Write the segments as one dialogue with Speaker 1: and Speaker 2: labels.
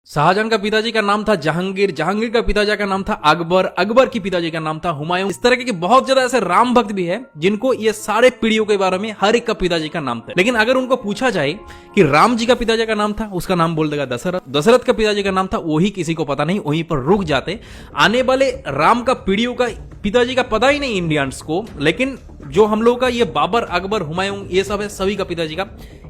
Speaker 1: शाहजहां का पिताजी का नाम था जहांगीर, जहांगीर का पिताजी का नाम था अकबर, अकबर की पिताजी का नाम था हुमायूं। इस तरह के बहुत ज्यादा ऐसे राम भक्त भी है जिनको ये सारे पीढ़ियों के बारे में हर एक का पिताजी का नाम था। लेकिन अगर उनको पूछा जाए कि राम जी का पिताजी का नाम था, उसका नाम बोल देगा दशरथ। दशरथ का पिताजी का नाम था, वही किसी को पता नहीं, वहीं पर रुक जाते। आने वाले राम का पीढ़ियों का पिताजी का पता ही नहीं इंडियंस को। लेकिन जो हम लोगों का ये बाबर, अकबर, हुमायूं, ये सब है, सभी का पिताजी का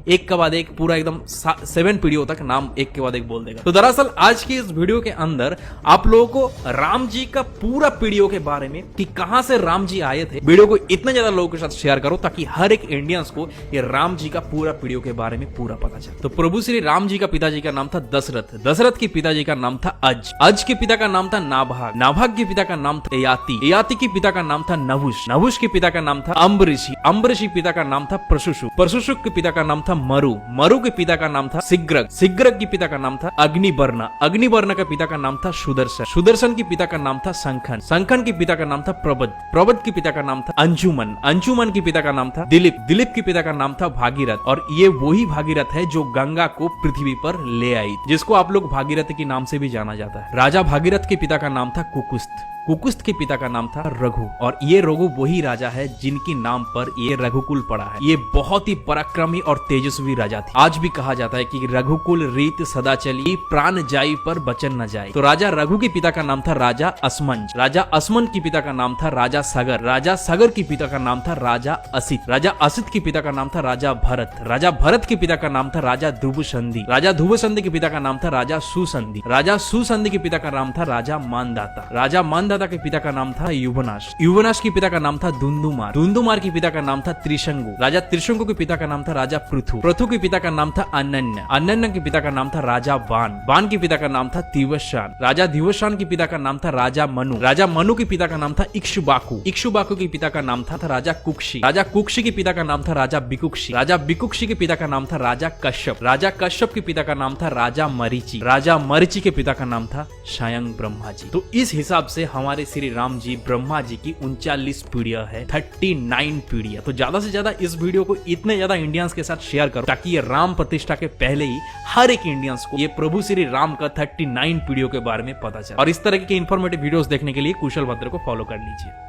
Speaker 1: एक के बाद एक पूरा एकदम 7 पीढ़ियों तक नाम एक के बाद एक बोल देगा। तो दरअसल आज की इस वीडियो के अंदर आप लोगों को राम जी का पूरा पीढ़ियों के बारे में कि कहां से राम जी आए थे, वीडियो को इतने ज्यादा लोगों के साथ शेयर करो ताकि हर एक इंडियंस को ये राम जी का पूरा पीढ़ियों के बारे में पूरा पता चले। तो प्रभु श्री राम जी का पिताजी का नाम था दशरथ, दशरथ के पिताजी का नाम था अज, अज के पिता का नाम था नाभाग, नाभाग के पिता का नाम था ययाति, ययाति के पिता का नाम था नहुष, नहुष के पिता का नाम था अम्बरीशी, अम्बरीशी पिता का नाम था प्रशुशुक, प्रशुशुक के पिता का नाम था मरु, मरु के पिता का नाम था सिग्रग, सिग्रग के पिता का नाम था अग्निवर्ण, अग्निवर्ण के पिता का नाम था सुदर्शन, सुदर्शन के पिता का नाम था संखन, संखन के पिता का नाम था प्रबद, प्रबद के पिता का नाम था अंजुमन, अंजुमन के पिता का नाम था दिलीप, दिलीप के पिता का नाम था भागीरथ। और ये वही भागीरथ है जो गंगा को पृथ्वी पर ले आई, जिसको आप लोग भागीरथ के नाम से भी जाना जाता है। राजा भागीरथ के पिता का नाम था कुकुस्त, कुकुस्त के पिता का नाम था रघु। और ये रघु वही राजा है जिनके नाम पर ये रघुकुल पड़ा है। ये बहुत ही पराक्रमी और तेजस्वी राजा थे। आज भी कहा जाता है कि रघुकुल रीत सदा चली, प्राण जाई पर बचन न जाए। तो राजा रघु के पिता का नाम था राजा असमंज, राजा असमंज के पिता का नाम था राजा सगर, राजा सगर के पिता का नाम था राजा असित, राजा असित के पिता का नाम था राजा भरत, राजा भरत के पिता का नाम था राजा ध्रुवसंधि, राजा ध्रुवसंधि के पिता का नाम था राजा सुसंधि, राजा सुसंधि के पिता का नाम था राजा मानदाता, राजा मानदाता के पिता का नाम था युवनाश, युवनाश के पिता का नाम था दुंदुमार, दुंदुमार के पिता का नाम था त्रिशंगु, राजा त्रिशंगु के पिता का नाम था राजा पृथु, पृथु के पिता का नाम था अनन्य, अनन्य के पिता का नाम था राजा बाण, बाण के पिता का नाम था दिवशान, राजा दिवशान के पिता का नाम था राजा मनु, राजा मनु के पिता का नाम था इक्ष्वाकु, इक्ष्वाकु के पिता का नाम था राजा कुक्षी, राजा कुक्षी के पिता का नाम था राजा बिकुक्षी, राजा बिकुक्षी के पिता का नाम था राजा कश्यप, राजा कश्यप के पिता का नाम था राजा मरीचि, राजा मरीचि के पिता का नाम था स्वयं ब्रह्मा जी। तो इस हिसाब से हमारे श्री राम जी ब्रह्मा जी की 39 पीढ़ियां है, 39 पीढ़ियां। तो ज्यादा से ज्यादा इस वीडियो को इतने ज्यादा इंडियंस के साथ शेयर करो ताकि ये राम प्रतिष्ठा के पहले ही हर एक इंडियंस को ये प्रभु श्री राम का 39 पीढ़ियों के बारे में पता चले। और इस तरह के इंफॉर्मेटिव वीडियोस देखने के लिए कुशल भद्र को फॉलो कर लीजिए।